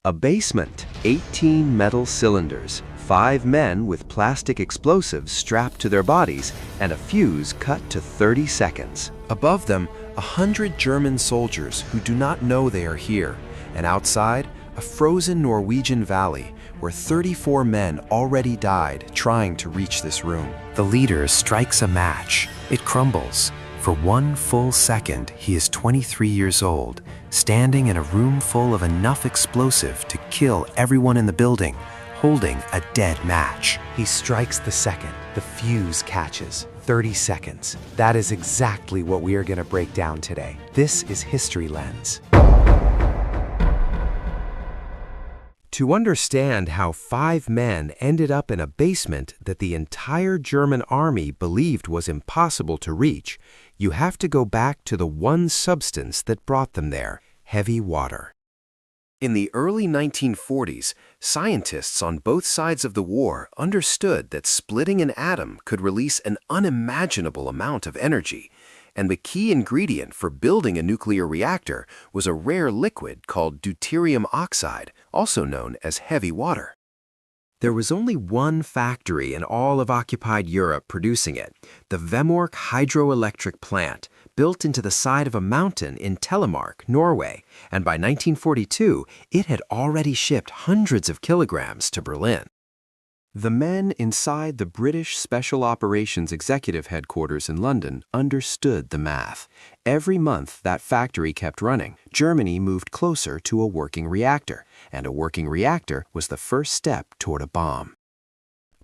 A basement, 18 metal cylinders, 5 men with plastic explosives strapped to their bodies, and a fuse cut to 30 seconds. Above them, 100 German soldiers who do not know they are here, and outside, a frozen Norwegian valley where 34 men already died trying to reach this room. The leader strikes a match. It crumbles. For 1 full second, he is 23 years old, standing in a room full of enough explosive to kill everyone in the building, holding a dead match. He strikes the second. The fuse catches. 30 seconds. That is exactly what we are going to break down today. This is History Lens. To understand how 5 men ended up in a basement that the entire German army believed was impossible to reach, you have to go back to the one substance that brought them there: heavy water. In the early 1940s, scientists on both sides of the war understood that splitting an atom could release an unimaginable amount of energy, and the key ingredient for building a nuclear reactor was a rare liquid called deuterium oxide, also known as heavy water. There was only one factory in all of occupied Europe producing it, the Vemork hydroelectric plant, built into the side of a mountain in Telemark, Norway, and by 1942, it had already shipped hundreds of kilograms to Berlin. The men inside the British Special Operations Executive Headquarters in London understood the math. Every month that factory kept running, Germany moved closer to a working reactor, and a working reactor was the first step toward a bomb.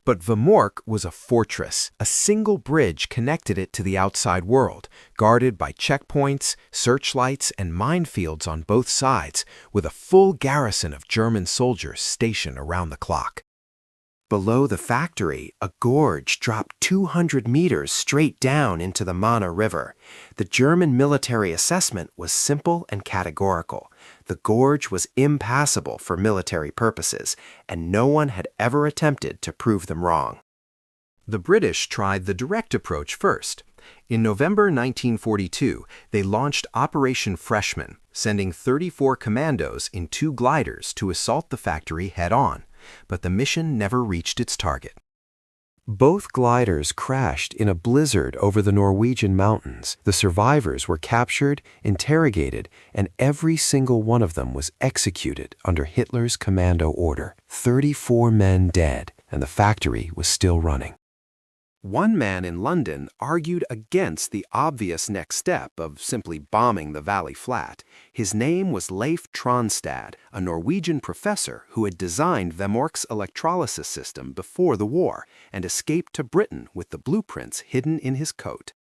But Vemork was a fortress. A single bridge connected it to the outside world, guarded by checkpoints, searchlights, and minefields on both sides, with a full garrison of German soldiers stationed around the clock. Below the factory, a gorge dropped 200 meters straight down into the Mana River. The German military assessment was simple and categorical. The gorge was impassable for military purposes, and no one had ever attempted to prove them wrong. The British tried the direct approach first. In November 1942, they launched Operation Freshman, sending 34 commandos in 2 gliders to assault the factory head-on. But the mission never reached its target. Both gliders crashed in a blizzard over the Norwegian mountains. The survivors were captured, interrogated, and every single one of them was executed under Hitler's commando order. 34 men dead, and the factory was still running. One man in London argued against the obvious next step of simply bombing the valley flat. His name was Leif Tronstad, a Norwegian professor who had designed Vemork's electrolysis system before the war and escaped to Britain with the blueprints hidden in his coat.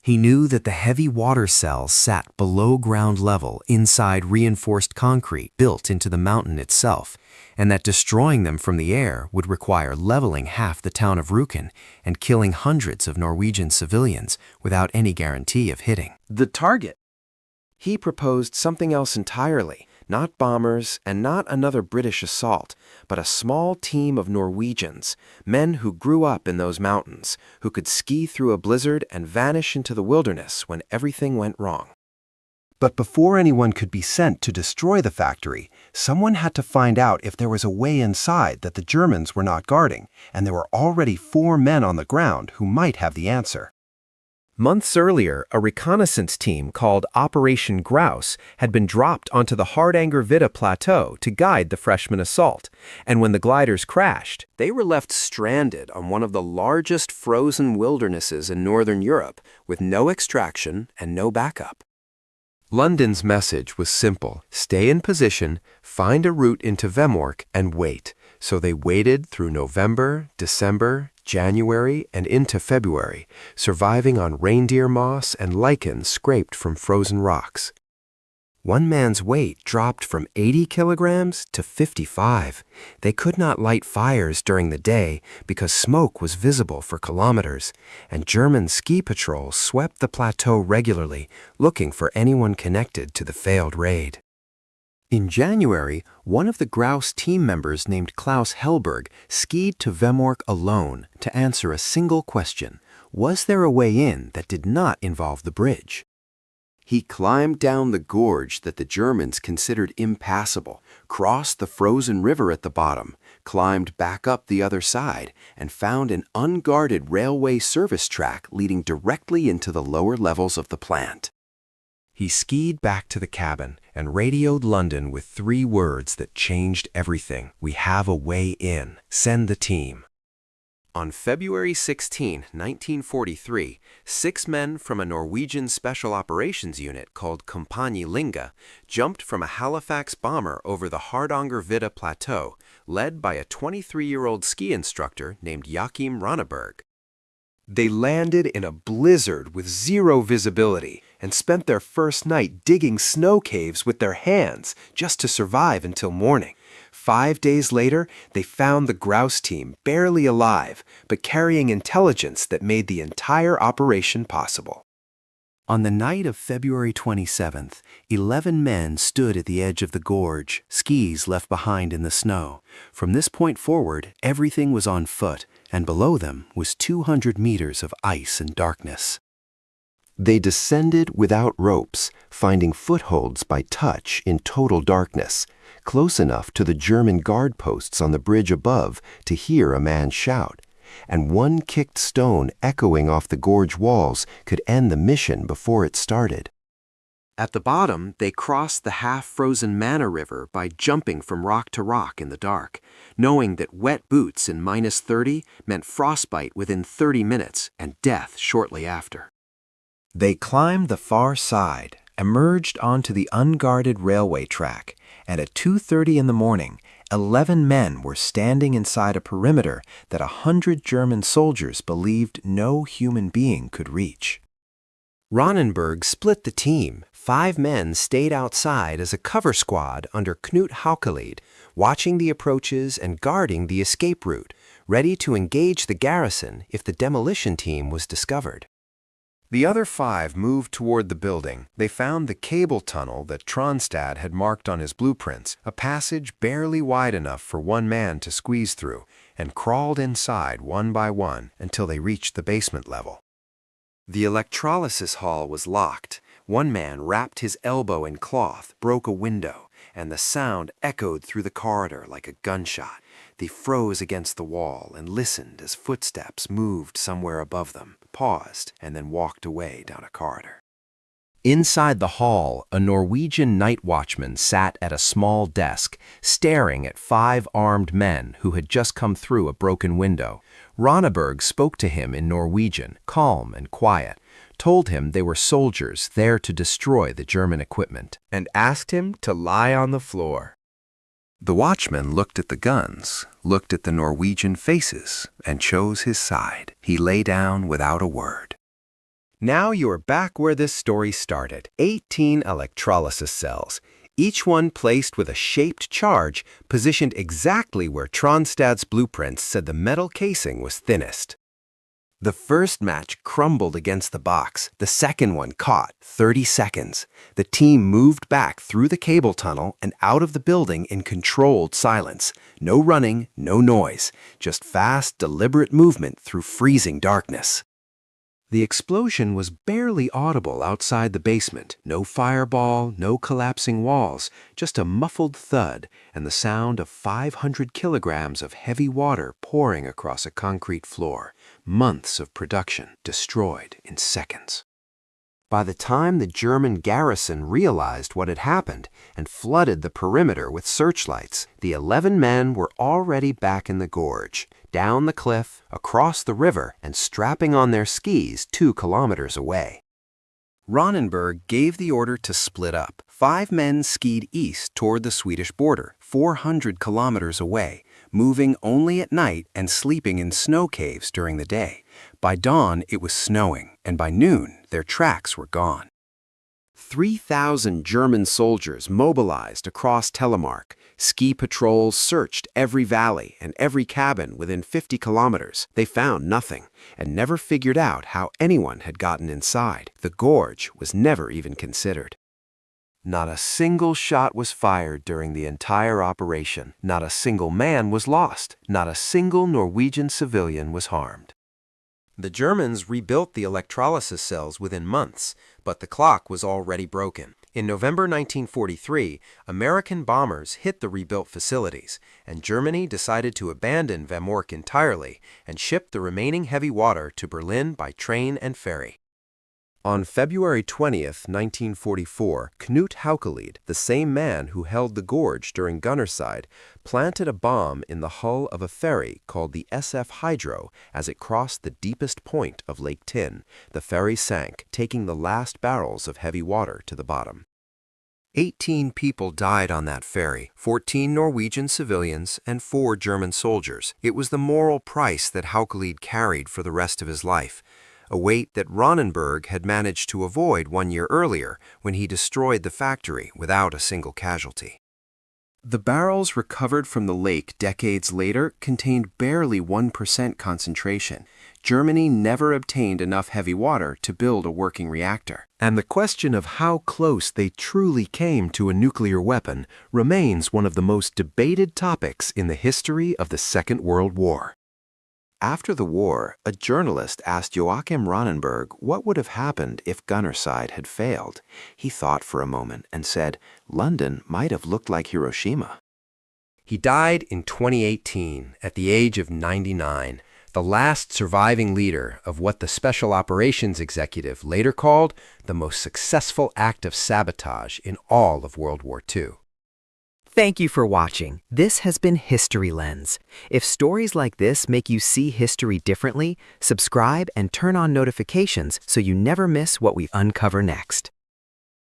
He knew that the heavy water cells sat below ground level inside reinforced concrete built into the mountain itself, and that destroying them from the air would require leveling half the town of Rjukan and killing hundreds of Norwegian civilians without any guarantee of hitting the target. He proposed something else entirely, not bombers and not another British assault, but a small team of Norwegians, men who grew up in those mountains, who could ski through a blizzard and vanish into the wilderness when everything went wrong. But before anyone could be sent to destroy the factory, someone had to find out if there was a way inside that the Germans were not guarding, and there were already 4 men on the ground who might have the answer. Months earlier, a reconnaissance team called Operation Grouse had been dropped onto the Hardangervidda Plateau to guide the freshman assault, and when the gliders crashed, they were left stranded on one of the largest frozen wildernesses in northern Europe, with no extraction and no backup. London's message was simple: stay in position, find a route into Vemork, and wait. So they waited through November, December, January, and into February, surviving on reindeer moss and lichen scraped from frozen rocks. One man's weight dropped from 80 kilograms to 55. They could not light fires during the day because smoke was visible for kilometers, and German ski patrols swept the plateau regularly, looking for anyone connected to the failed raid. In January, one of the Grouse team members named Klaus Hellberg skied to Vemork alone to answer a single question: was there a way in that did not involve the bridge? He climbed down the gorge that the Germans considered impassable, crossed the frozen river at the bottom, climbed back up the other side, and found an unguarded railway service track leading directly into the lower levels of the plant. He skied back to the cabin and radioed London with 3 words that changed everything. "We have a way in. Send the team." On February 16, 1943, 6 men from a Norwegian Special Operations Unit called Kompani Linge jumped from a Halifax bomber over the Hardangervidda Plateau, led by a 23-year-old ski instructor named Joachim Ronneberg. They landed in a blizzard with 0 visibility and spent their first night digging snow caves with their hands just to survive until morning. 5 days later, they found the grouse team barely alive, but carrying intelligence that made the entire operation possible. On the night of February 27th, 11 men stood at the edge of the gorge, skis left behind in the snow. From this point forward, everything was on foot, and below them was 200 meters of ice and darkness. They descended without ropes, finding footholds by touch in total darkness, close enough to the German guard posts on the bridge above to hear a man shout, and one kicked stone echoing off the gorge walls could end the mission before it started. At the bottom, they crossed the half-frozen Mana River by jumping from rock to rock in the dark, knowing that wet boots in -30 meant frostbite within 30 minutes and death shortly after. They climbed the far side, emerged onto the unguarded railway track, and at 2:30 in the morning, 11 men were standing inside a perimeter that 100 German soldiers believed no human being could reach. Ronneberg split the team. 5 men stayed outside as a cover squad under Knut Haukelid, watching the approaches and guarding the escape route, ready to engage the garrison if the demolition team was discovered. The other 5 moved toward the building. They found the cable tunnel that Tronstad had marked on his blueprints, a passage barely wide enough for one man to squeeze through, and crawled inside one by one until they reached the basement level. The electrolysis hall was locked. One man wrapped his elbow in cloth, broke a window, and the sound echoed through the corridor like a gunshot. They froze against the wall and listened as footsteps moved somewhere above them, paused, and then walked away down a corridor. Inside the hall, a Norwegian night watchman sat at a small desk, staring at 5 armed men who had just come through a broken window. Ronneberg spoke to him in Norwegian, calm and quiet, told him they were soldiers there to destroy the German equipment, and asked him to lie on the floor. The watchman looked at the guns, looked at the Norwegian faces, and chose his side. He lay down without a word. Now you're back where this story started. 18 electrolysis cells, each one placed with a shaped charge positioned exactly where Tronstad's blueprints said the metal casing was thinnest. The first match crumbled against the box. The second one caught. 30 seconds. The team moved back through the cable tunnel and out of the building in controlled silence. No running, no noise, just fast, deliberate movement through freezing darkness. The explosion was barely audible outside the basement. No fireball, no collapsing walls, just a muffled thud and the sound of 500 kilograms of heavy water pouring across a concrete floor. Months of production destroyed in seconds. By the time the German garrison realized what had happened and flooded the perimeter with searchlights, the 11 men were already back in the gorge, down the cliff, across the river, and strapping on their skis 2 kilometers away. Ronneberg gave the order to split up. 5 men skied east toward the Swedish border, 400 kilometers away, moving only at night and sleeping in snow caves during the day. By dawn, it was snowing, and by noon, their tracks were gone. 3,000 German soldiers mobilized across Telemark. Ski patrols searched every valley and every cabin within 50 kilometers. They found nothing and never figured out how anyone had gotten inside. The gorge was never even considered. Not a single shot was fired during the entire operation. Not a single man was lost. Not a single Norwegian civilian was harmed. The Germans rebuilt the electrolysis cells within months, but the clock was already broken. In November 1943, American bombers hit the rebuilt facilities, and Germany decided to abandon Vemork entirely and ship the remaining heavy water to Berlin by train and ferry. On February 20th, 1944, Knut Haukelied, the same man who held the gorge during Gunnerside, planted a bomb in the hull of a ferry called the SF Hydro as it crossed the deepest point of Lake Tyn. The ferry sank, taking the last barrels of heavy water to the bottom. 18 people died on that ferry, 14 Norwegian civilians and 4 German soldiers. It was the moral price that Haukelied carried for the rest of his life, a weight that Ronenberg had managed to avoid 1 year earlier when he destroyed the factory without a single casualty. The barrels recovered from the lake decades later contained barely 1% concentration. Germany never obtained enough heavy water to build a working reactor. And the question of how close they truly came to a nuclear weapon remains one of the most debated topics in the history of the Second World War. After the war, a journalist asked Joachim Ronenberg what would have happened if Gunnerside had failed. He thought for a moment and said, "London might have looked like Hiroshima." He died in 2018 at the age of 99, the last surviving leader of what the Special Operations Executive later called the most successful act of sabotage in all of World War II. Thank you for watching. This has been History Lens. If stories like this make you see history differently, subscribe and turn on notifications so you never miss what we uncover next.